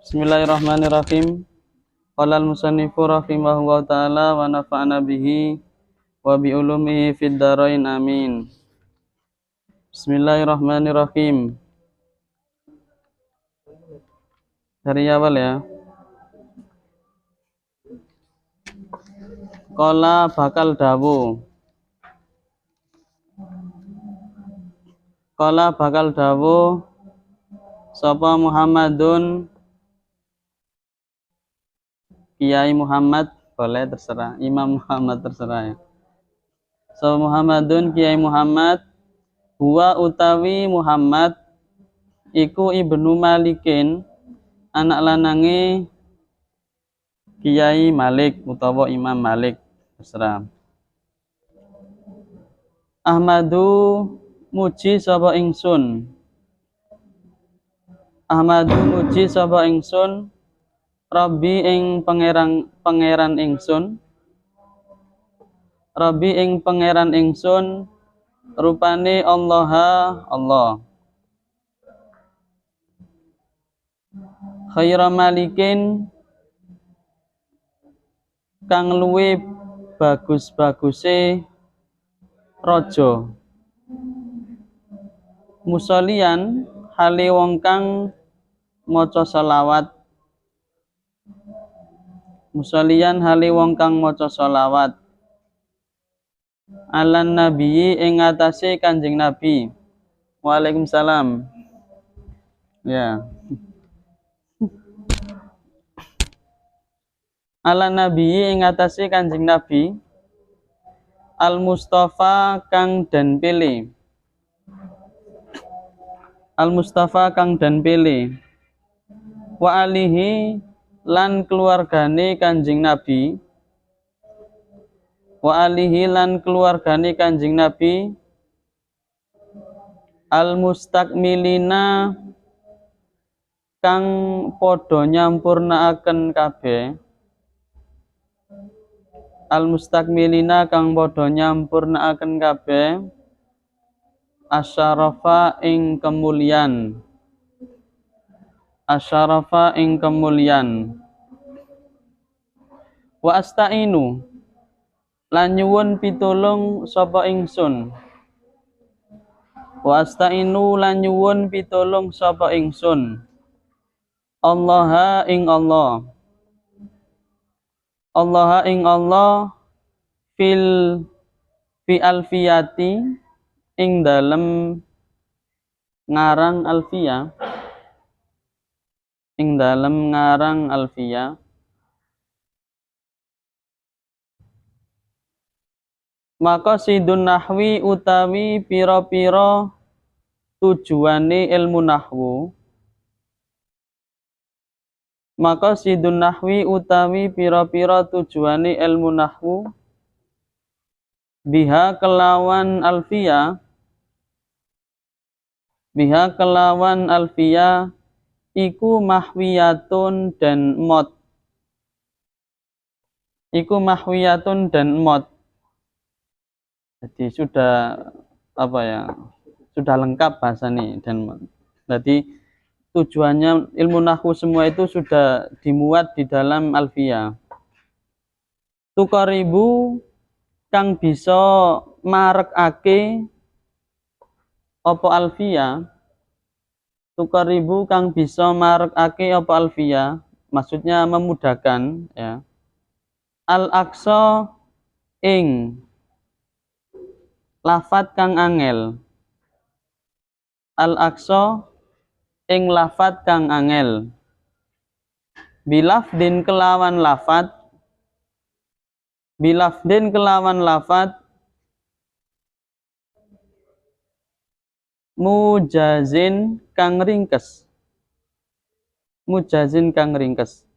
Bismillahirrahmanirrahim. Qala al-musannifu rahimahullahu ta'ala wa nafa'na bihi wa bi ulumihi fid dharain amin. Bismillahirrahmanirrahim. Dari awal ya. Qala bakal dawu. Qala bakal dawu sapa Muhammadun Kiai Muhammad, boleh terserah, Imam Muhammad terserah ya. So Muhammadun Kiai Muhammad, huwa utawi Muhammad iku ibnu Malikin, anak lanange Kiai Malik utawa Imam Malik terserah. Ahmadu muji sapa ingsun. Ahmadu muji sapa ingsun Rabbi ing pangeran ingsun. Rabbi ing pangeran ingsun rupane Allah Allah. Khaira malikin kang luwe bagus-baguse raja. Musolian hale wong kang maca selawat. Musolian hale wong kang maca selawat. Alan nabi ing atase Kanjeng Nabi. Waalaikumsalam. Ya. Alan nabi ing atase Kanjeng Nabi. Al Mustafa kang den pilih. Al Mustafa kang den pilih. Wa alihi lan keluargane Kanjeng Nabi. Wa alihi lan keluargane Kanjeng Nabi al mustakmilina kang padha nyampurnaaken kabeh. Al mustakmilina kang padha nyampurnaaken kabeh asyarafa ing kemulian. Asyarafa ing kemulian. Wa astainu lan nyuwun pitulung sapa ingsun. Wa astainu lan nyuwun pitulung sapa ingsun. Allah ing Allah. Allah ing Allah fi alfiyati ing dalem ngarang alfiyah. Ing dalem ngarang alfiyah. Maka sidun nahwi utawi pira-pira tujuane ilmu nahwu. Maka sidun nahwi utawi pira-pira tujuane ilmu nahwu biha kelawan alfiyah. Biha kelawan alfiyah iku mahwiyatun dan mod. Iku mahwiyatun dan mod. Jadi sudah apa ya? Sudah lengkap bahasa nih dan mod. Jadi tujuannya ilmu nahwu semua itu sudah dimuat di dalam alfiyah. Tukaribu kang bisa marekake apa alfiyah. Tukaribu kang bisa marekake apa alfiyah, maksudnya memudahkan ya. Al-aqsa ing lafat kang angel. Al-aqsa ing lafat kang angel. Bilafdin kelawan lafat. Bilafdin kelawan lafat. Mujazin kang ringkes. Mujazin kang ringkes.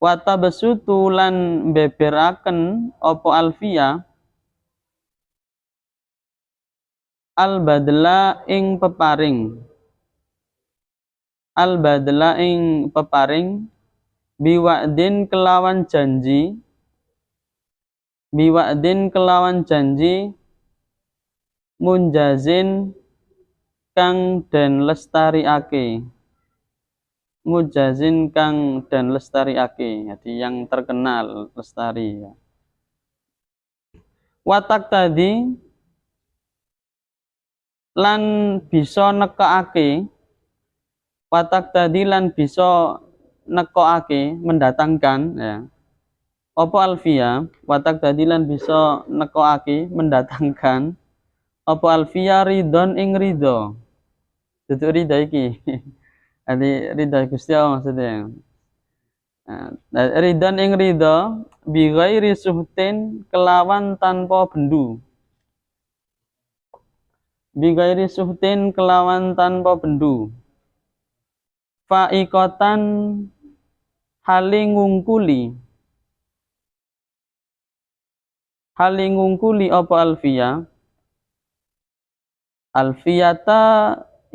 Wata besutu lan beberaken opo alfiyah. Al-badla ing peparing. Al-badla ing peparing. Biwa'din kelawan janji. Biwa'din kelawan janji. Munjazin kang den lestariake. mujazin kang dan lestariake, jadi yang terkenal lestari ya. Watak tadi lan bisa nekokake, watak tadi lan bisa nekokake mendatangkan ya. Apa alfia watak tadi lan bisa nekokake mendatangkan apa alfia ridon ing ridho. Dudu ridho iki. Adi ridho Gusti Allah maksudnya. Nah, ridon ing ridho bi ghairi suhtin kelawan tanpa bendu. Bi ghairi suhtin kelawan tanpa bendu. Faikotan halingungkuli apa alfia alfiyata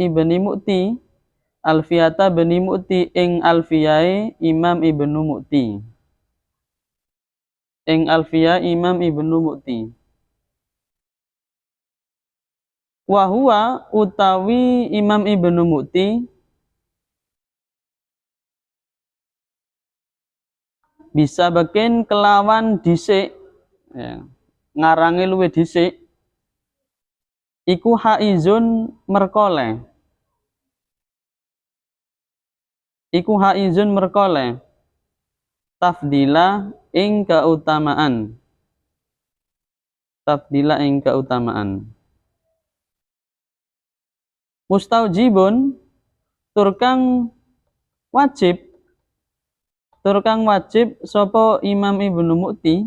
ibni mu'ti alfiyata bani mu'ti ing alfiyai imam ibnu mu'ti ing alfiyah imam ibnu mu'ti wa huwa utawi imam ibnu mu'ti bisa bikin kelawan dhisik ya, ngarangi luwih dhisik iku haizun merkole tafdila ing keutamaan mustaujibun turkang wajib sapa imam ibnu mu'ti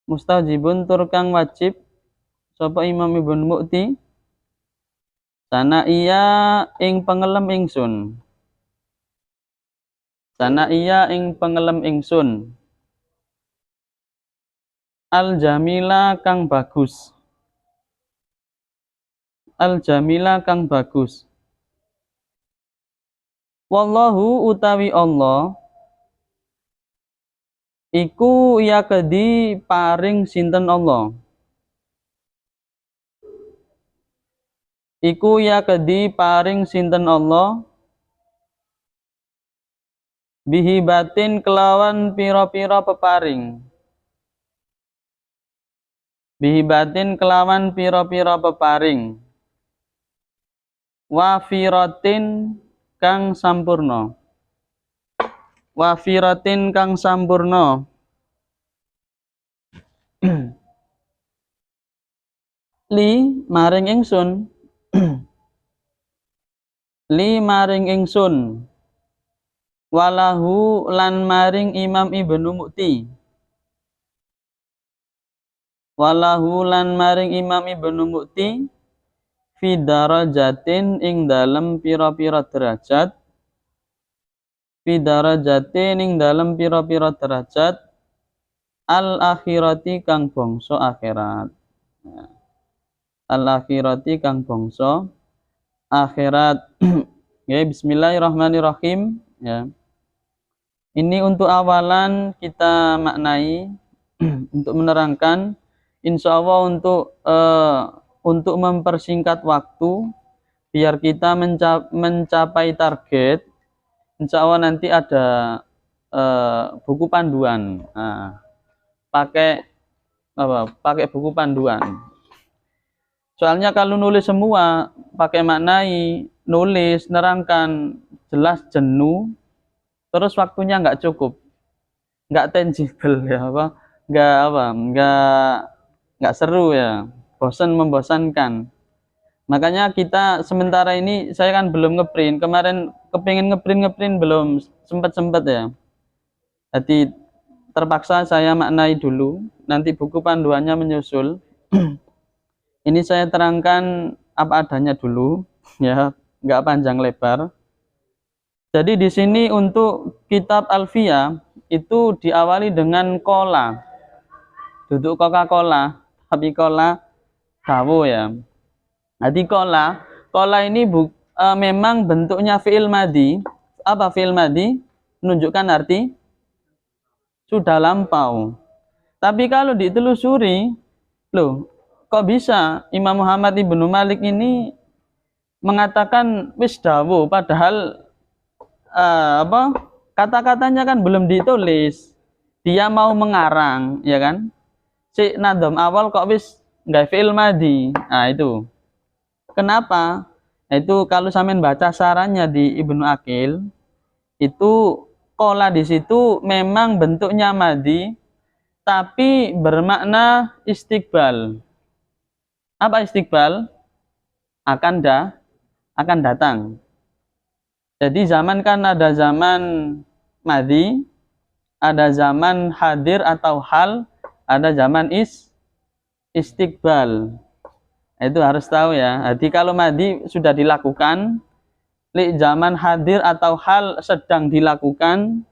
mustaujibun turkang wajib sapa imam ibnu mu'ti sana iya ing pengelem ingsun al jamila kang bagus wallahu utawi Allah iku yakedi paring sinten Allah bihibatin kelawan pira-pira peparing wafiratin kang sampurna li maring ingsun walahu lan maring imam ibnu mu'ti fi darajatin ing dalem pira-pira derajat al akhirati kang bangsa akhirat ya. Bismillahirrahmanirrahim ya. Ini untuk awalan kita maknai untuk menerangkan insya Allah untuk mempersingkat waktu biar kita mencapai target. Insya Allah nanti ada buku panduan. Nah, pakai buku panduan. Soalnya kalau nulis semua pakai maknai, nulis, nerangkan, jelas jenuh, terus waktunya nggak cukup, nggak tangible ya nggak seru ya, membosankan. Makanya kita sementara ini saya kan belum ngeprint, kemarin kepingin ngeprint belum sempat ya. Jadi terpaksa saya maknai dulu, nanti buku panduannya menyusul. Ini saya terangkan apa adanya dulu, ya, nggak panjang lebar. Jadi di sini untuk kitab Alfiyah itu diawali dengan kola, duduk Coca-Cola, tapi kola dawu ya. Jadi kola ini memang bentuknya fi'il madhi. Apa fi'il madhi? Menunjukkan arti sudah lampau. Tapi kalau ditelusuri, loh, kok bisa Imam Muhammad ibnu Malik ini mengatakan wis dawu, padahal apa kata-katanya kan belum ditulis, dia mau mengarang, ya kan? Si nadom awal kok wis nggak fi'il madhi. Nah itu kenapa? Itu kalau sampean baca sarannya di Ibnu Aqil, itu kola di situ memang bentuknya madhi tapi bermakna istiqbal. Apa istiqbal? Akan datang. Jadi zaman kan ada zaman madhi, ada zaman hadir atau hal, ada zaman istiqbal. Itu harus tahu ya. Jadi kalau madhi sudah dilakukan, li zaman hadir atau hal sedang dilakukan,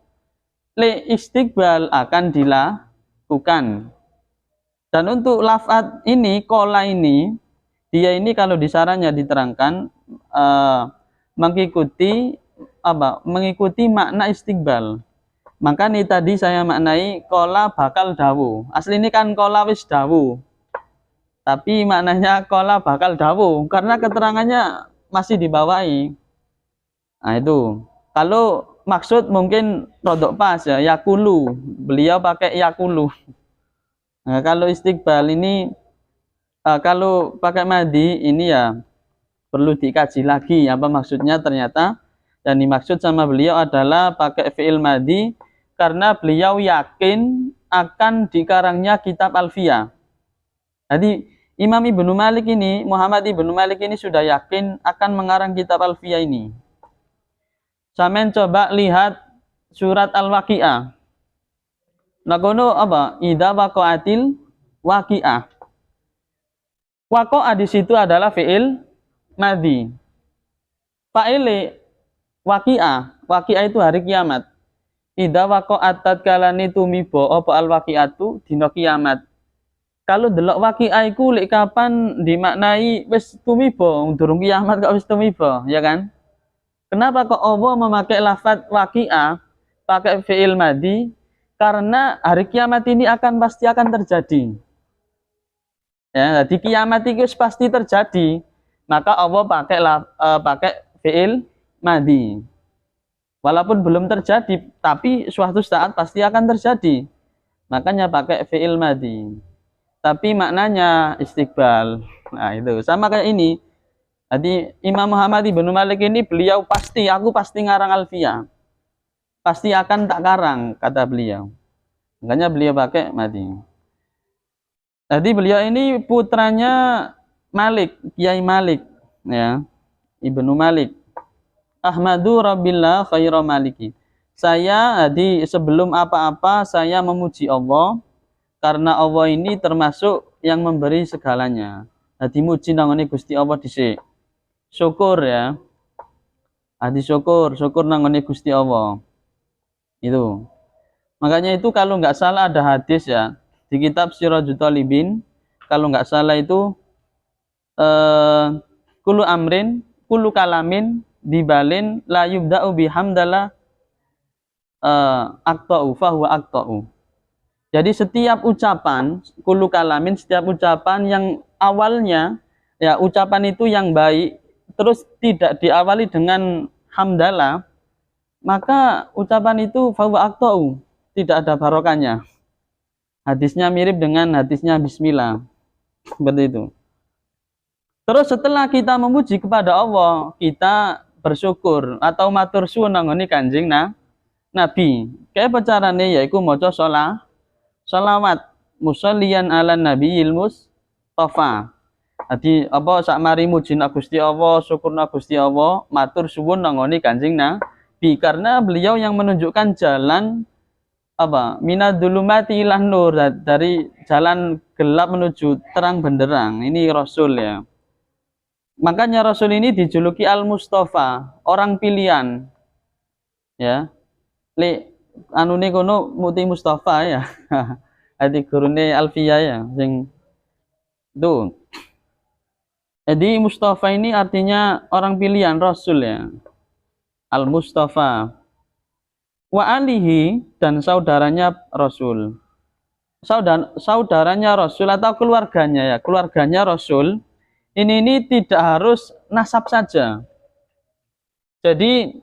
li istiqbal akan dilakukan. Dan untuk lafaz ini, kola ini, dia ini kalau di sarannya diterangkan mengikuti apa? Mengikuti makna istiqbal. Maka nih tadi saya maknai kola bakal dawu. Asli ini kan kola wis dawu. Tapi maknanya kola bakal dawu karena keterangannya masih dibawahi. Nah itu. Kalau maksud mungkin rodok pas ya, yakulu. Beliau pakai yakulu. Nah, kalau istiqbal ini kalau pakai madhi ini ya perlu dikaji lagi apa maksudnya ternyata. Dan dimaksud sama beliau adalah pakai fi'il madhi karena beliau yakin akan dikarangnya kitab Alfiyah. Jadi Imam Ibnu Malik ini, Muhammad Ibnu Malik ini sudah yakin akan mengarang kitab Alfiyah ini. Sampeyan coba lihat surat Al-Waqiah. Nakono apa? Idza waqa'atil waqi'ah. Waqa'a di situ adalah fi'il madhi. Fa'ile waqi'ah. Waqi'ah itu hari kiamat. Idza waqa'at tatkala tumiba apa al-waqi'atu dina kiamat. Kalau delok waqi'ah iku lek kapan dimaknai wis tumiba, durung kiamat kok wis tumiba, ya kan? Kenapa kok Allah memakai lafaz waqi'ah pakai fi'il madhi? Karena hari kiamat ini pasti akan terjadi. Ya, jadi kiamat itu pasti terjadi. Maka Allah pakai fi'il madhi. Walaupun belum terjadi, tapi suatu saat pasti akan terjadi. Makanya pakai fi'il madhi. Tapi maknanya istiqbal. Nah, itu sama kayak ini. Jadi Imam Muhammad Ibnu Malik ini beliau aku pasti ngarang Alfiyah. Pasti akan tak karang, kata beliau. Makanya beliau pakai madhi. Jadi beliau ini putranya Malik, Kiai Malik, ya, Ibnu Malik. Ahmadu Rabbillah khairu maliki. Saya sebelum apa-apa saya memuji Allah karena Allah ini termasuk yang memberi segalanya. Jadi muji nangone Gusti Allah dhisik. Syukur ya. Syukur nangone Gusti Allah. Itu. Makanya itu kalau nggak salah ada hadis ya di kitab Sirajul Talibin, kalau nggak salah itu kulu amrin, kulu kalamin dibalin la yubda'u bihamdallah aqta'u fahuwa aqta'u. Jadi setiap ucapan, kulu kalamin, setiap ucapan yang awalnya ya ucapan itu yang baik terus tidak diawali dengan hamdalah, maka ucapan itu fahuwa aqta'u, tidak ada barokahnya. Hadisnya mirip dengan hadisnya bismillah. Seperti itu. Terus setelah kita memuji kepada Allah, kita bersyukur atau matur suwun nangone Kanjeng Nabi. Kayak carane yaiku maca sholawat musollian ala nabiyil mustafa. Jadi apa sak mari muji Gusti Allah, syukur Gusti Allah, matur suwun nangone Kanjeng Nabi karena beliau yang menunjukkan jalan apa minadzulumati ilan nur, dari jalan gelap menuju terang benderang. Ini Rasul ya. Makanya Rasul ini dijuluki Al-Mustafa, orang pilihan. Ya. Anune kono Muti Mustafa ya. Adi gurune Alfiyah ya sing itu. Jadi Mustafa ini artinya orang pilihan Rasul ya. Al-Mustafa. Wa alihi, dan saudaranya Rasul. Saudaranya Rasul atau keluarganya ya, keluarganya Rasul. Ini tidak harus nasab saja. Jadi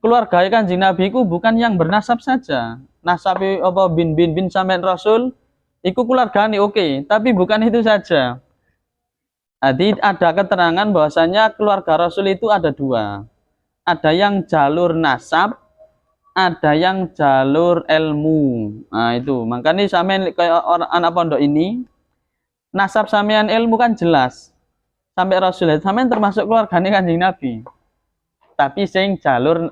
keluarga Kanjeng Nabi ku bukan yang bernasab saja. Nasabe apa bin sampean Rasul iku keluargane oke, tapi bukan itu saja. Jadi ada keterangan bahwasanya keluarga Rasul itu ada dua. Ada yang jalur nasab, ada yang jalur ilmu. Nah itu, makanya sampean kayak orang anak pondok ini, nasab sampean ilmu kan jelas. Sampai Rasul itu sampean termasuk keluargane Kanjeng Nabi. Tapi sing jalur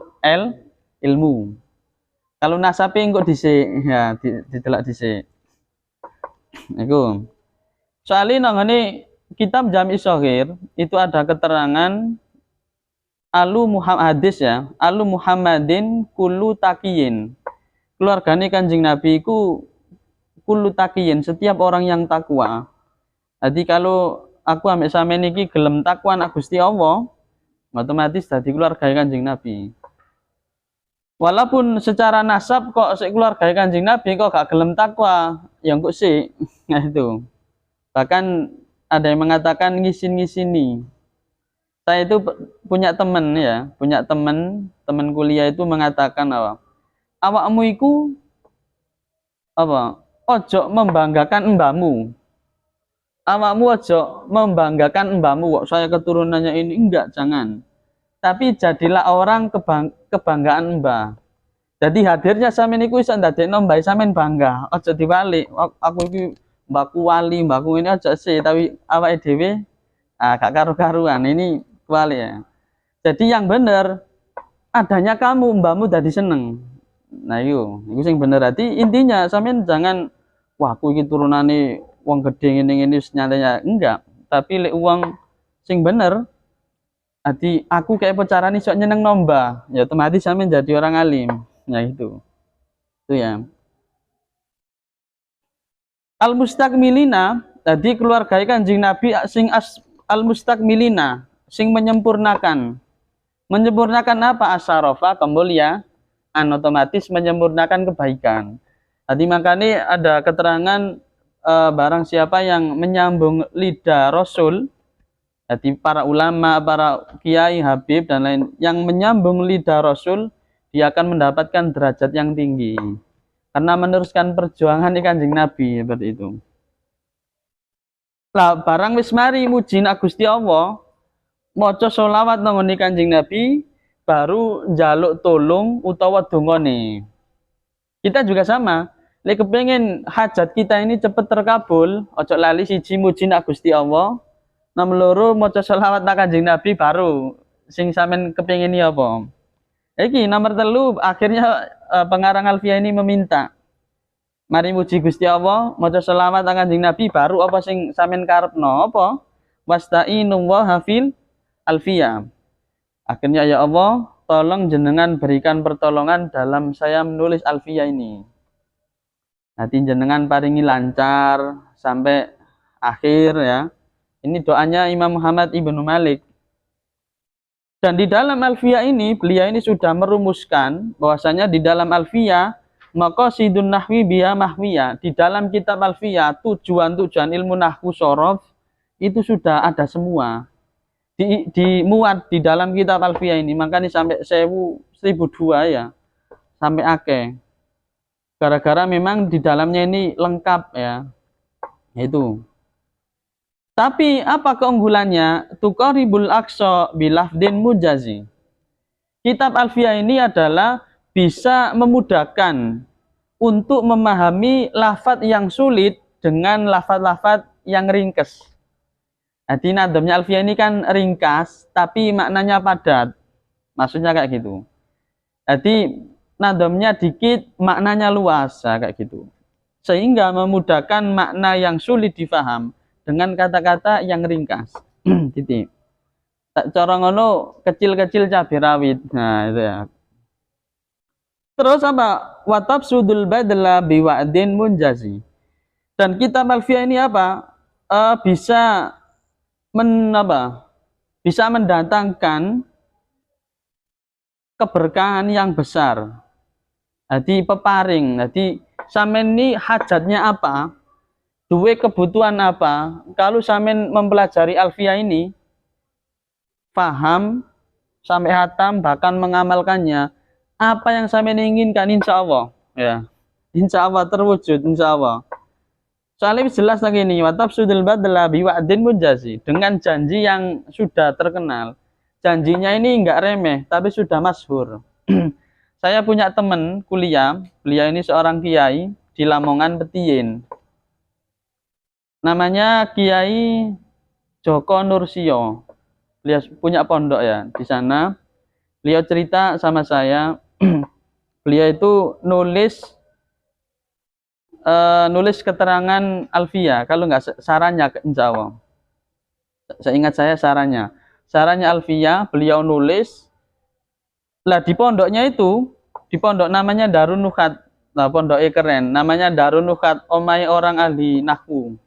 ilmu. Kalau nasabe engko dhisik ya didelok dhisik. Iku. Soalnya nang kitab Jami' Shaghir itu ada keterangan hadis ya, alu Muhammadin kullu taqiyin. Keluargane Kanjeng Nabi iku kullu taqiyin, setiap orang yang takwa. Jadi kalau aku ambek sampeyan iki gelem takwa nak Gusti Allah, otomatis dadi keluarga Kanjeng Nabi. Walaupun secara nasab kok sik keluarga Kanjeng Nabi kok gak gelem takwa, ya kok sik. Nah itu. Bahkan ada yang mengatakan ngisin-ngisini. Saya itu punya teman ya, teman kuliah itu mengatakan apa? Awakmu iku apa? Ojo membanggakan mbahmu. Awakmu ojo membanggakan mbahmu kok saya keturunannya ini, enggak, jangan. Tapi jadilah orang kebanggaan mbah. Jadi hadirnya sampean iku iso ndadekno mbah sampean bangga. Ojo dibalik. Aku iki mbahku wali, mbahku ini aja sih, tapi awake dhewe gak karu-karuan. Ini wali ya. Jadi yang benar adanya kamu, mbahmu dadi seneng. Nah itu sing bener. Hati intinya sampean jangan wah aku iki turunane wong gede ngene-ngene nyatanya enggak, tapi lek wong sing bener hati aku kayak pacaran iso nyeneng nomba, ya otomatis sampean jadi orang alim. Ya itu ya. Al-mustakmilina, tadi keluarga Kanjeng Nabi sing al-mustakmilina, sing menyempurnakan. Menyempurnakan apa? Asyarafa, kemuliaan, otomatis menyempurnakan kebaikan. Tadi makanya ada keterangan barang siapa yang menyambung lidah Rasul, jadi para ulama, para kiai, habib dan lain yang menyambung lidah Rasul, dia akan mendapatkan derajat yang tinggi karena meneruskan perjuangan Kanjeng Nabi seperti itu. Lah barang wis mari muji Gusti Allah, maca sholawat nang Kanjeng Nabi, baru njaluk tolong utawa dongane. Kita juga sama. Lek kepengen hajat kita ini cepat terkabul, ojo lali siji muji Gusti Allah, nomor loro maca sholawat nang Kanjeng Nabi baru sing sampean kepengin apa. Iki nomor telu akhirnya pengarang Alfiyah ini meminta mari muji Gusti Allah, maca sholawat nang Kanjeng Nabi baru apa sing sampean karepno apa? Wasta'inu wa hafil Alfiyah. Akhirnya ya Allah, tolong jenengan berikan pertolongan dalam saya menulis Alfiyah ini. Nanti jenengan paringi lancar sampai akhir ya. Ini doanya Imam Muhammad Ibnu Malik. Dan di dalam Alfiyah ini, beliau ini sudah merumuskan bahwasanya di dalam Alfiyah, maqasidun nahwi biha mahwiyah. Di dalam kitab Alfiyah, tujuan-tujuan ilmu nahwu shorof itu sudah ada semua. Dimuat di dalam kitab Alfiyah ini, makanya sampai 1002 ya, sampai akeh. Gara-gara memang di dalamnya ini lengkap ya, itu. Tapi apa keunggulannya? Tuqaribul aqsa bilafdin mujazi. Kitab Alfiyah ini adalah bisa memudahkan untuk memahami lafadz yang sulit dengan lafadz-lafadz yang ringkas. Jadi nadamnya Alfiyah ini kan ringkas, tapi maknanya padat. Maksudnya kayak gitu. Jadi nadamnya dikit, maknanya luas, kayak gitu. Sehingga memudahkan makna yang sulit difaham dengan kata-kata yang ringkas. Titik. Tak cara ngono kecil-kecil cabai rawit. Nah, itu ya. Terus apa? Watab sudul badla biwa'din munjazi. Dan kitab Alfiyah ini apa? Bisa mendatangkan keberkahan yang besar. Jadi peparing. Jadi sampean ini hajatnya apa? Duwe kebutuhan apa? Kalau sampean mempelajari Alfiyah ini, paham sampai hatam bahkan mengamalkannya, apa yang sampean inginkan insya Allah ya, insya Allah terwujud, insya Allah. Soalnya jelas lagi nih, watab sudul badla biwa'din munjazi, dengan janji yang sudah terkenal. Janjinya ini enggak remeh, tapi sudah masyhur. Saya punya teman kuliah, beliau ini seorang kiai di Lamongan Petiin. Namanya Kiai Joko Nursio. Beliau punya pondok ya di sana. Beliau cerita sama saya, beliau itu nulis keterangan Alfia, kalau nggak sarannya insya Allah. Saya ingat sarannya Alfia, beliau nulis. Lah di pondoknya itu, di pondok namanya Darun Nukat. Nah, pondoknya keren, namanya Darun Nukat, omai orang ahli nahwu.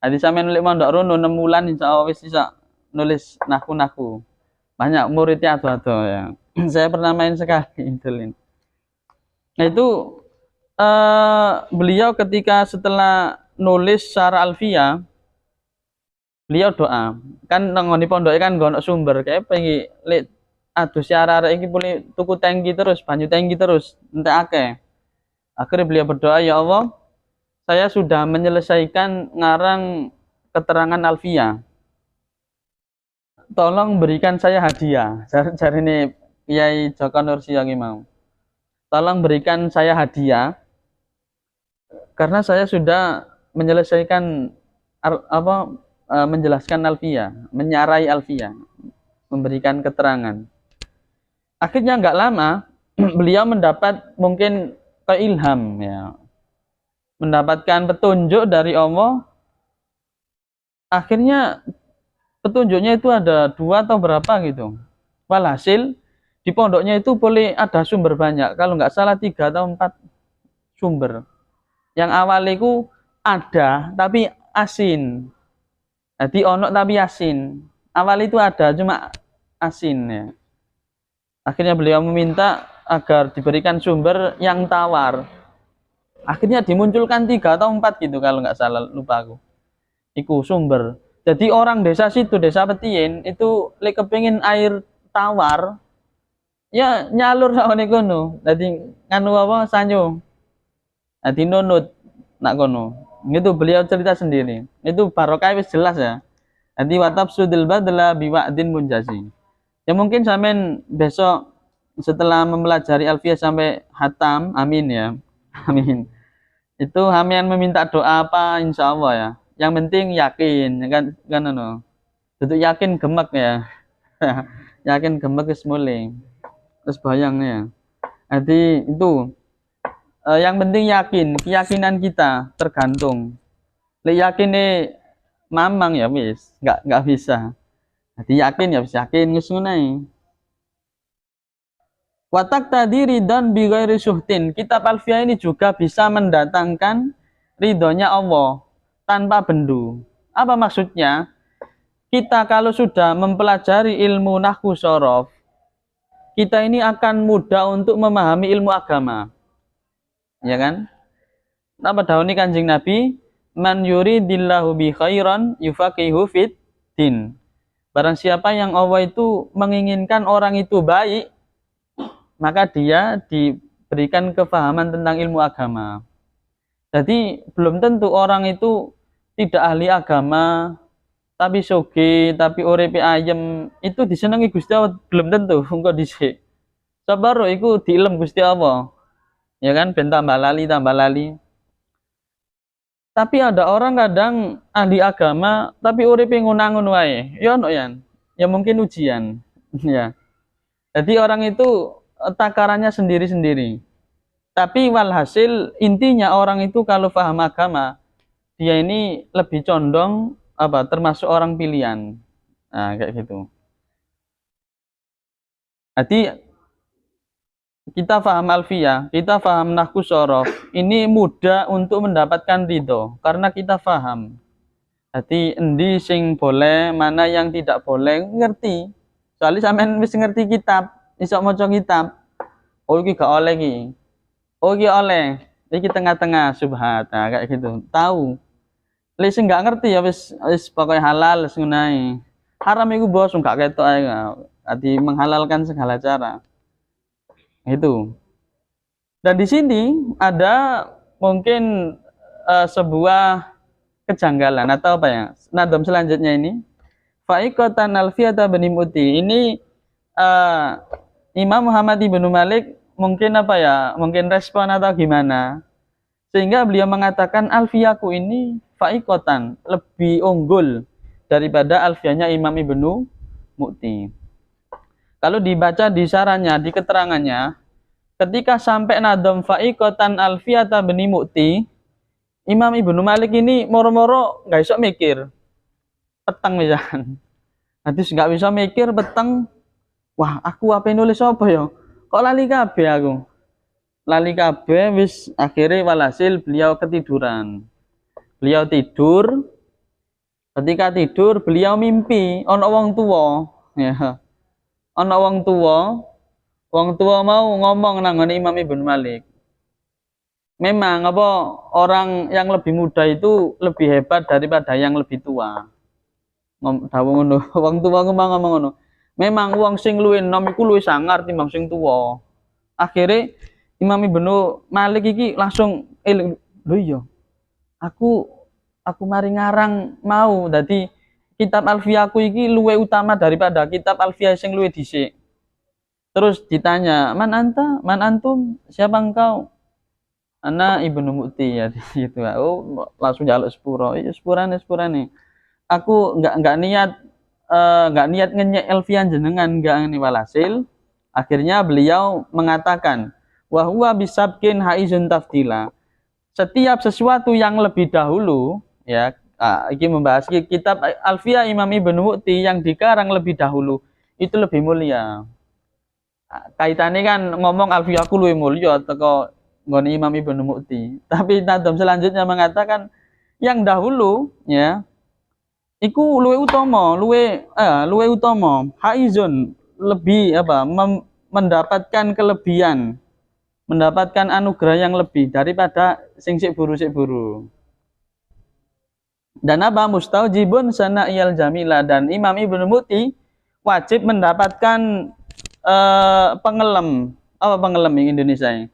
Jadi sampai nulis pondok rono 6 bulan insya Allah bisa nulis nahwu. Banyak muridnya atau ya. Saya pernah main sekali itu. Nah itu beliau ketika setelah nulis secara alfia, beliau doa. Kan nang di pondok kan gono sumber kayak pengen lihat aduh siara ini boleh tuku tangki terus, banyu tangki terus, entek akeh. Akhirnya beliau berdoa, ya Allah, saya sudah menyelesaikan ngarang keterangan alfia. Tolong berikan saya hadiah. Cari ini Kiai Joko Nursio yang mau. Tolong berikan saya hadiah karena saya sudah menyelesaikan menjelaskan alfia, menyarai alfia, memberikan keterangan. Akhirnya nggak lama beliau mendapat mungkin keilham ya, mendapatkan petunjuk dari Allah. Akhirnya petunjuknya itu ada 2 atau berapa gitu. Walhasil di pondoknya itu boleh ada sumber banyak, kalau nggak salah 3 atau 4 sumber. Yang awal itu ada tapi asin. Jadi ono tapi asin. Awal itu ada cuma asin ya. Akhirnya beliau meminta agar diberikan sumber yang tawar. Akhirnya dimunculkan 3 atau 4 gitu kalau nggak salah, lupa aku. Iku sumber. Jadi orang desa situ, desa Petiin itu lek kepengin air tawar ya nyalur sak ngene kono. Dadi nganu apa sanyo. Dadi nunut nak kono. Itu beliau cerita sendiri. Itu barokah wis jelas ya. Jadi watab sudil badla biwa'din munjazi. Ya mungkin sampean besok setelah mempelajari alfiyah sampai hatam, amin ya. Amin. Itu sampean meminta doa apa insya Allah ya. Yang penting yakin kan Duduk yakin gemek ya. Yakin gemek wis mulai. Terus bayangnya. Jadi itu yang penting yakin, keyakinan kita tergantung. Lek yakin mamang ya wis, nggak bisa. Jadi yakin ya wis yakin wis ngono. Watak tadi ridon bi ghairi syuhtin. Kitab Alfiyah ini juga bisa mendatangkan ridhonya Allah tanpa bendu. Apa maksudnya? Kita kalau sudah mempelajari ilmu nahwu shorof, kita ini akan mudah untuk memahami ilmu agama. Ya kan? Apa dauni Kanjeng Nabi? Man yuridillahu bi khairan yufaqihu fid din. Barang siapa yang Allah itu menginginkan orang itu baik, maka dia diberikan kefahaman tentang ilmu agama. Jadi belum tentu orang itu tidak ahli agama, tapi soge, tapi uripe ayem, itu disenangi Gusti Allah, belum tentu. Engko dhisik. Sabar iku diilem Gusti Allah. Ya kan, ben tambah lali. Tapi ada orang kadang ahli agama, tapi uripe ngunangun wae. Ya ono ya. Ya mungkin ujian. Ya. Jadi orang itu takarannya sendiri-sendiri. Tapi walhasil intinya orang itu kalau paham agama, dia ini lebih condong termasuk orang pilihan. Nah, kayak gitu. Jadi kita paham alfiyah, kita paham nahwu shorof, ini mudah untuk mendapatkan ridho karena kita paham. Jadi endi sing boleh, mana yang tidak boleh, ngerti. Soalnya sampean wis ngerti kitab, iso maca kitab. Oh iki gak oleh iki. Oh iki oleh. Iki tengah-tengah subhat. Nah, kayak gitu. Tahu. Lek sing gak ngerti ya wis pokoknya halal wis ngono. Haram iku bos gak ketok ae. Jadi menghalalkan segala cara. Itu. Dan di sini ada mungkin sebuah kejanggalan atau apa ya? Nadom selanjutnya ini Fa'iqatan Alfiyata Bani Muti. Ini Imam Muhammad ibnu Malik mungkin apa ya? Mungkin respon atau gimana? Sehingga beliau mengatakan Alfiyaku ini Fa'iqatan lebih unggul daripada Alfiyahnya Imam Ibnu Mu'ti. Kalau dibaca di sarannya, di keterangannya, ketika sampai nadom Fa'iqatan Alfiyata Bani Mu'ti, Imam Ibnu Malik ini moro-moro nggak bisa mikir, peteng misalkan. Hadis nggak bisa mikir, peteng. Wah, aku apa nulis apa ya? Kok lali kabeh aku? Lali kabeh wis akhirnya walhasil beliau ketiduran. Beliau tidur. Ketika tidur beliau mimpi ana wong tuwa, ya. Ana wong tuwa mau ngomong nang Imam Ibnu Malik. Memang apa orang yang lebih muda itu lebih hebat daripada yang lebih tua. Dawuh ngono, wong tuwa ngomong ngono. Memang wong sing luwih enom iku luwih sangar timbang sing tuwa. Akhirnya Imam Ibnu Malik iki langsung lho iya. Aku mari ngarang mau dadi kitab Alfiyaku iki luwih utama daripada kitab Alfiyah sing luwih dhisik. Terus ditanya, "Man anta? Man antum? Siapa engkau?" Ana Ibnu Mu'ti ya gitu. Oh, langsung jaluk sepuro. Iya sepurane. Aku enggak niat ngenyek Alfian jenengan enggak ini walhasil. Akhirnya beliau mengatakan, "Wa huwa bisabkin haizun tafdila." Setiap sesuatu yang lebih dahulu ya, ini membahas kitab Alfiyah Imam Ibnu Mu'ti yang dikarang lebih dahulu itu lebih mulia. Kaitannya kan ngomong Alfiyahku lebih mulia teko nggone Imam Ibnu Mu'ti. Tapi nadam selanjutnya mengatakan yang dahulu ya iku luwe utama, haizun lebih apa mendapatkan kelebihan, mendapatkan anugerah yang lebih daripada sing sik buru. Dan apa mustaujibun sana'iyal jamila, dan Imam Ibnu Mu'ti wajib mendapatkan pengelem. Apa pengelem di Indonesia ini?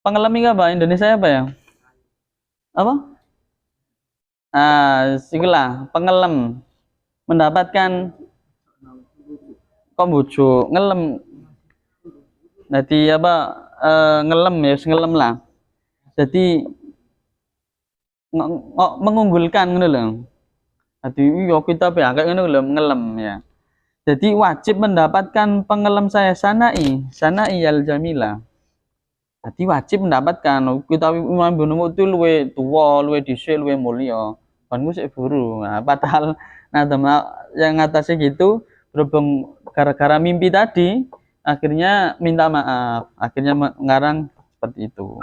Pengelem ini apa? Indonesia apa ya? Apa? Sikulah pengelem, mendapatkan kombujo, ngelem. Jadi apa? Ngelem ya, ngelem lah. Jadi mengunggulkan ngono lho. Dadi yo kita kayak ngono lho, ngelem ya. Jadi wajib mendapatkan pengelem saya sanai al jamila. Jadi wajib mendapatkan kita Imam Ibnu Mu'ti luwe tuwa, luwe dhisik, luwe mulya. Konku sik buru. Nah, padahal yang atasnya gitu berhubung gara-gara mimpi tadi akhirnya minta maaf, akhirnya mengarang seperti itu.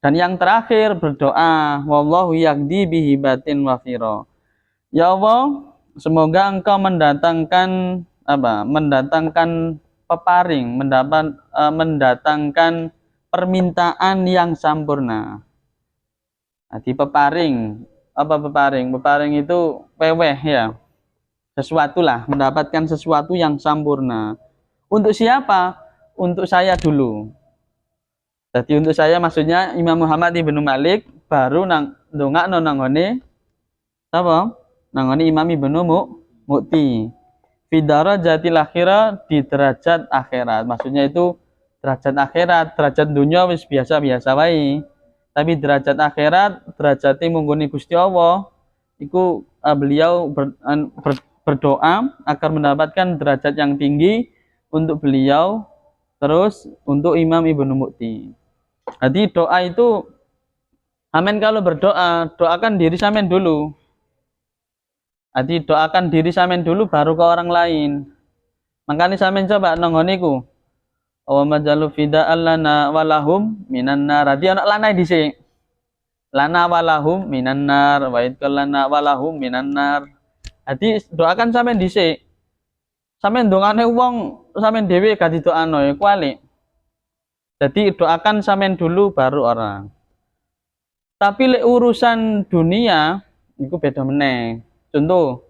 Dan yang terakhir berdoa, wallahu yaqdi bihi batin wafiro. Ya Allah, semoga engkau mendatangkan peparing, mendatangkan permintaan yang sempurna. Jadi peparing, apa peparing? Peparing itu peweh ya. Sesuatu lah, mendapatkan sesuatu yang sempurna. Untuk siapa? Untuk saya dulu. Jadi untuk saya maksudnya Imam Muhammad ibnu Malik baru ndongakno nangone apa? Nangone Imam Ibnu Mu'ti. Fi darajatil akhirah, di derajat akhirat. Maksudnya itu derajat akhirat, derajat dunia wis biasa-biasa wae. Tapi derajat akhirat, derajate munggone Gusti Allah, iku beliau berdoa agar mendapatkan derajat yang tinggi untuk beliau, terus untuk Imam Ibnu Mu'ti. Jadi doa itu, amin, kalau berdoa, doakan diri samen dulu. Jadi doakan diri samen dulu baru ke orang lain. Makanya samen coba nongoniku. Wa majalu fida'an lana walahum minan nar. Jadi anak lana dhisik. Lana walahum minan nar, wa idkal lana walahum minan nar. Jadi doakan samen dhisik. Samen dongane wong samen dhewe gak didoakno ya kuali. Jadi doakan samen dulu baru orang. Tapi urusan dunia itu beda meneh. Contoh,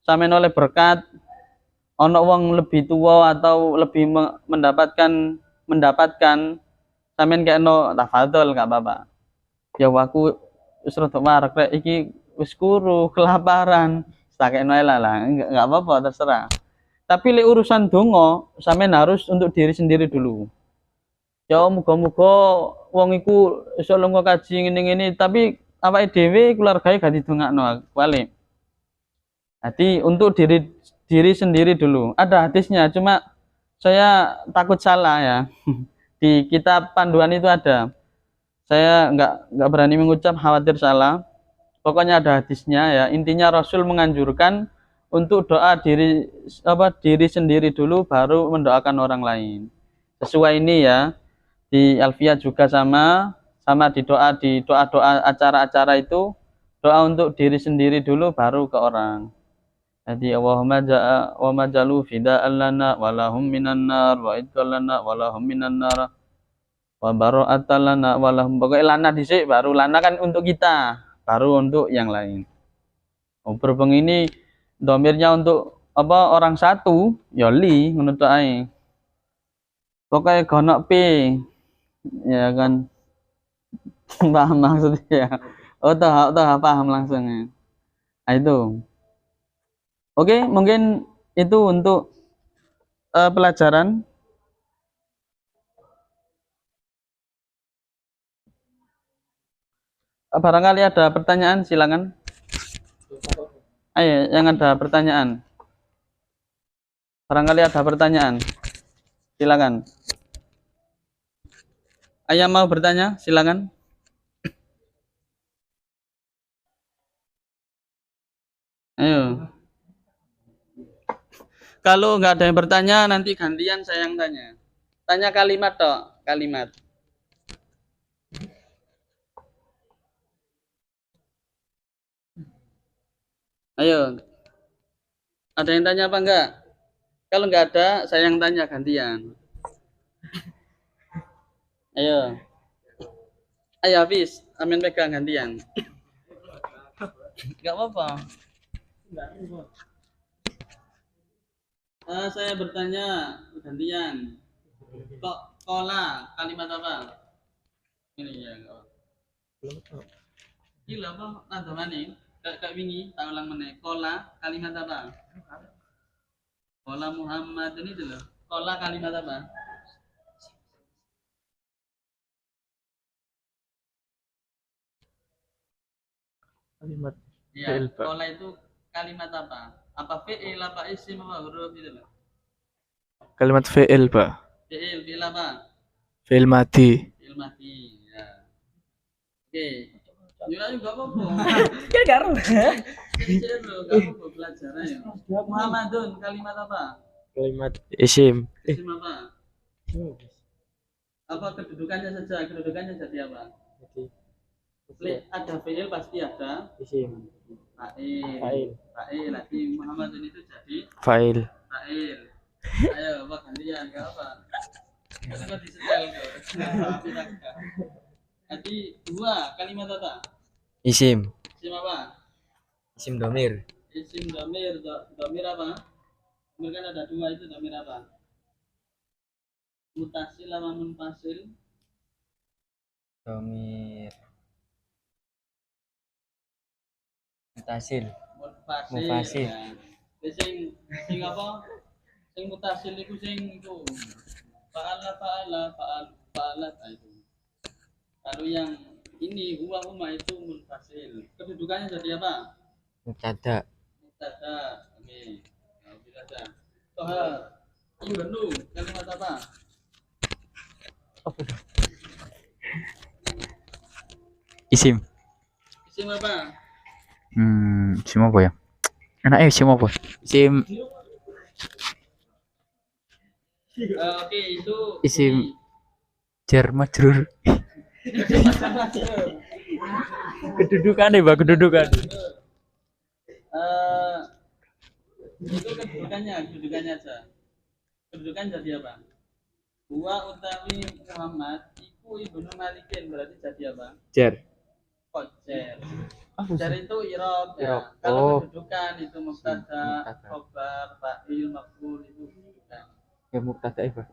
samen oleh berkat ana wong lebih tua atau lebih mendapatkan mendapatkan sampean kekno tafadhol gak apa-apa. Ya aku wis rada wareg rek iki wis kuru, kelaparan. Sakekno ae lah, enggak apa-apa terserah. Tapi lek urusan donga, sampean harus untuk diri sendiri dulu. Ya muga-muga wong iku iso lunga kaji ngene-ngene, tapi awake dhewe keluargae gak didongakno balik. Jadi untuk diri diri sendiri dulu. Ada hadisnya, cuma saya takut salah ya. Di kitab panduan itu ada. Saya nggak berani mengucap, khawatir salah. Pokoknya ada hadisnya ya. Intinya Rasul menganjurkan untuk doa diri sendiri dulu baru mendoakan orang lain. Sesuai ini ya. Di Alfiyah juga sama di doa-doa acara-acara itu doa untuk diri sendiri dulu baru ke orang. Jadi Allahumma ja'a wa majalu fida'an lana wa lahum minan nar wa idqal lana wa lahum minan nar wa bara'atan lana wa lahum. Pokoknya lana dhisik baru lana kan untuk kita, baru untuk yang lain. Berhubung ini domirnya untuk apa orang satu, ya li ngono tok ae. Pokoknya gonok P ya kan. Paham maksudnya ya. Oh tahu paham langsung ya. Nah, itu. Oke, mungkin itu untuk pelajaran. Barangkali ada pertanyaan, silakan. Ayo, yang ada pertanyaan. Barangkali ada pertanyaan, silakan. Ayah mau bertanya, silakan. Ayo. Kalau nggak ada yang bertanya, nanti gantian saya yang tanya. Tanya kalimat toh, kalimat. Ayo. Ada yang tanya apa enggak? Kalau nggak ada, saya yang tanya gantian. Ayo. Ayo habis, Amin pegang gantian. Enggak apa-apa. Saya bertanya gantian. Kok kola kalimat apa? Ini ya enggak apa. Gila apa? Nada mana? Kayak wingi, tak ulang mana? Kola kalimat apa? Kola Muhammad ini dulu. Kola kalimat apa? Kalimat Ya, kola itu kalimat apa? Apa fi'il apa isim apa huruf itu loh? Kalimat fi'il, Pak. Fi'il apa? Fi'il mati. Fi'il mati. Ya. Oke. Ya enggak apa-apa. Kan garu. Kecil loh, enggak apa-apa pelajaran ya. Muhammadun kalimat apa? Kalimat isim. Isim apa? Apa kedudukannya saja? Kedudukannya jadi apa? Ada fi'il pasti ada. Isim. Fa'il. Nanti Muhammadun itu jadi Fa'il. fa'il. Ayo, apa gantian? Enggak apa? Kita disetel kok. Nanti dua kalimat apa? Isim. Isim apa? Isim domir. Isim domir. Domir apa? Domir kan ada dua, itu domir apa? Mutasil sama munfasil? Domir. Mutasil. Munfasil. Ya. Sing apa? Sing mutasil itu sing itu. Fa'alat itu. Kalau yang ini huwa huma itu munfasil. Kedudukannya jadi apa? Mubtada. Oke. Nah, bila ada. Toha. Ibnu kalimat apa? Isim. Isim apa? Isim apa ya? Isim apa? Isim. Oke, itu Isim jar majrur. Kedudukan Pak, kedudukan. Itu kedudukannya aja. Kedudukan jadi apa? Huwa utawi Muhammad iku ibnu Malikin, berarti jadi apa? Jar. Kok jar? Jar itu irob ya. Kalau kedudukan itu mubtada, khobar, fa'il, maf'ul itu kedudukan. Ya mubtada Pak.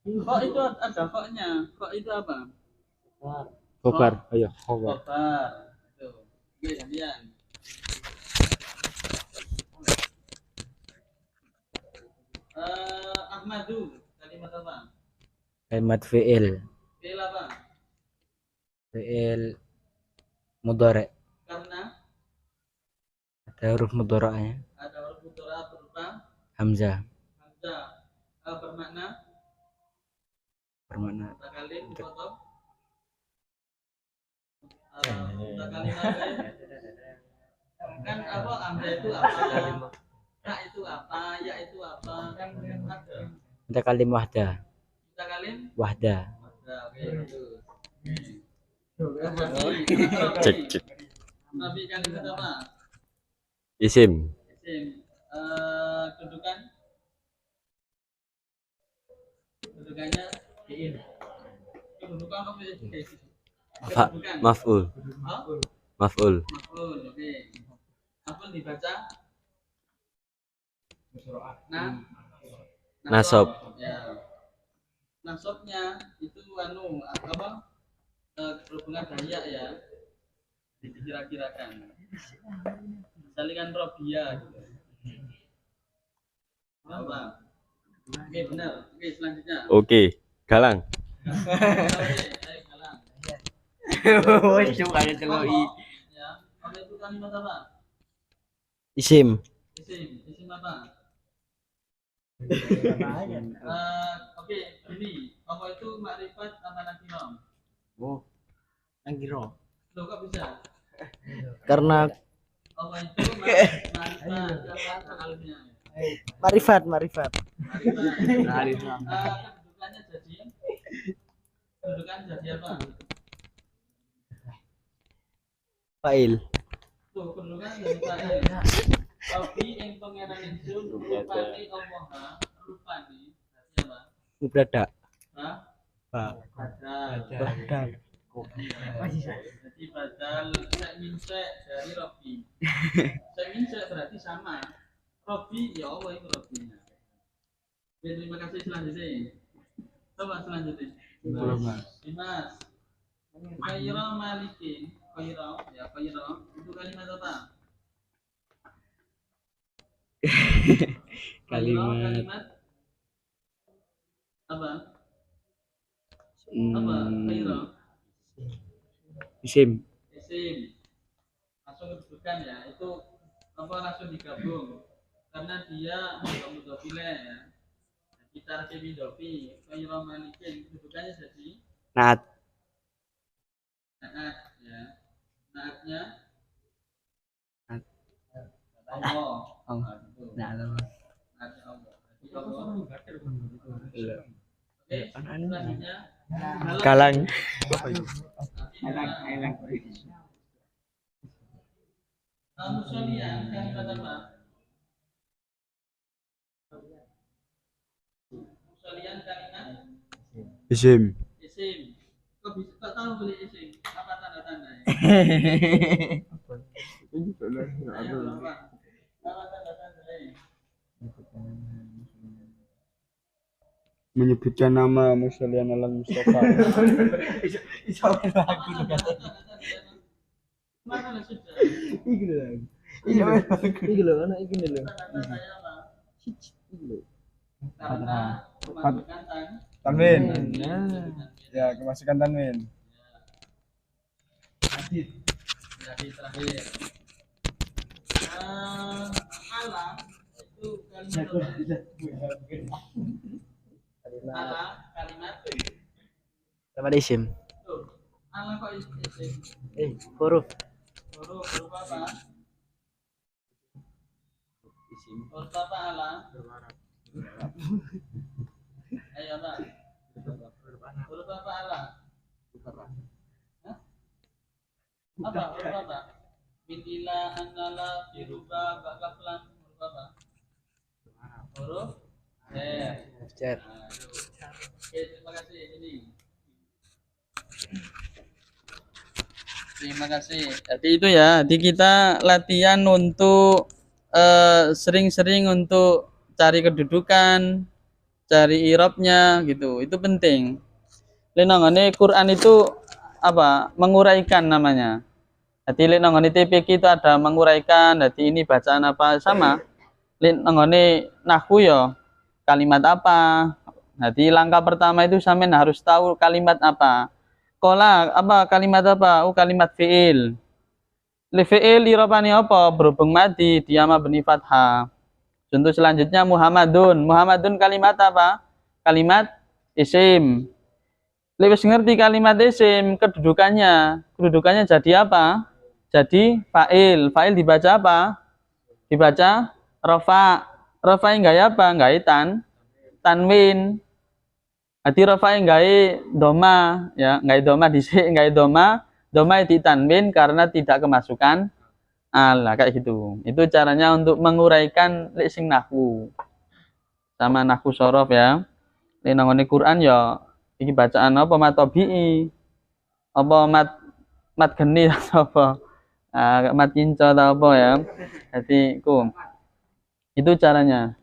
Kok itu ada koknya? Kok itu apa? Kobar. Ayo, kobar. Kobar. Tuh. Oke, gantian. Ahmadu. Kalimat apa? Kalimat fi'il. Fi'il apa? Fi'il mudhari. Karena Ada huruf mudhari'nya. ada huruf mudhari berupa Hamzah. hamzah. Bermakna Bermakna mutakalim atau mutakalim apa? Kan apa hamzah itu apa? Ta itu apa? Ya itu apa? Kan ada. mutakalim wahdah. Mutakalim Wahdah. ada. Oke, itu. Cek cek. Nabi kalimat apa? Isim. Isim. Kedudukan kedudukannya fi'il. Kedudukan apa sih? Kedudukan. Maf'ul. Hah? Maf'ul. Maf'ul. Oke. Maf'ul dibaca nah Nasab. Ya. Nasabnya itu apa? Berhubungan daya ya. Dikira-kirakan. Salikan Robia gitu. Apa? Oke, benar. Oke, selanjutnya. Oke. Galang. Wes cuma ada celoi. Ya, apa itu kalimat apa? Isim. Isim apa? Oke, ini apa itu makrifat sama nakiro? Oh. Angkiro. Loh, kok bisa? Karena Apa itu makrifat sama alifnya? marifat. Makrifat. Kedudukan jadi apa? fa'il. Tuh, kedudukan jadi fa'il. Tapi yang pangeran ingsun rupane Allah, rupane berarti apa? Mubtada. Hah? Badal. Jadi badal saya minta dari Robi. Saya minta berarti sama. Robi ya Allah itu Robinya. Oke, terima kasih selanjutnya. Coba selanjutnya. Dimas. Khaira malikin. Khaira ya khaira itu kalimat apa? Kalimat apa? Apa? Khaira. Isim. Isim. Langsung disebutkan ya. Itu apa langsung digabung karena dia mudhofile ya. Kita arti mudhofi khaira malikin kedudukannya jadi Naat. naat ya. Naatnya Naat. Allah. Oh. Nah, Naat. naatnya Allah. Jadi Allah. Oke, selanjutnya Galang. Musolian kalimat apa? Musolian kalimat Isim. isim. Kok bisa kok tahu beli isim? Apa tanda-tandanya? Ayo, apa tanda-tandanya? Menyebutkan nama Musyalian Alam Mustafa. Mana lah sudah? Iki lho, anak iki lho. Tanda-tandanya apa? Karena memasukkan Tanwin. tanwin. Ya, kemasukan tanwin. Jadi terakhir. Ala itu kalimat apa? Ala kalimat Sama ada isim. tuh. Ala kok isim? Huruf. Huruf apa? Huruf apa ala? Ayo apa? Huruf apa ala? Hah? Apa? Huruf apa? Min ila annala biruba bakaflan huruf apa? Huruf Cer. Oke, terima kasih ini. Terima kasih. Jadi itu ya, di kita latihan untuk sering-sering untuk cari kedudukan, cari irobnya gitu. Itu penting. Lenongane Quran itu apa? Menguraikan namanya. Jadi lenongane TPQ itu ada menguraikan. Jadi ini bacaan apa sama. Lenongane nahwu ya kalimat apa. Jadi langkah pertama itu sampean harus tahu kalimat apa. Kola apa kalimat apa? Oh kalimat fiil. Li fiil irobane apa? Berhubung madi dia mabni fathah. Contoh selanjutnya Muhammadun. Muhammadun kalimat apa? Kalimat isim. Lewis ngerti kalimat isim, kedudukannya. Kedudukannya jadi apa? Jadi fa'il. Fa'il dibaca apa? Dibaca rafa. Rafa enggak apa? Enggak tanwin. Jadi rafa enggak doma, ya, enggak doma dhisik, enggak doma. Doma di tanwin karena tidak kemasukan ala kayak gitu. Itu caranya untuk menguraikan sing nahwu sama nahwu sorof ya. Nek nang Quran ya iki bacaan apa matobii apa mat geni atau apa mat kinco atau apa ya. Jadi itu caranya.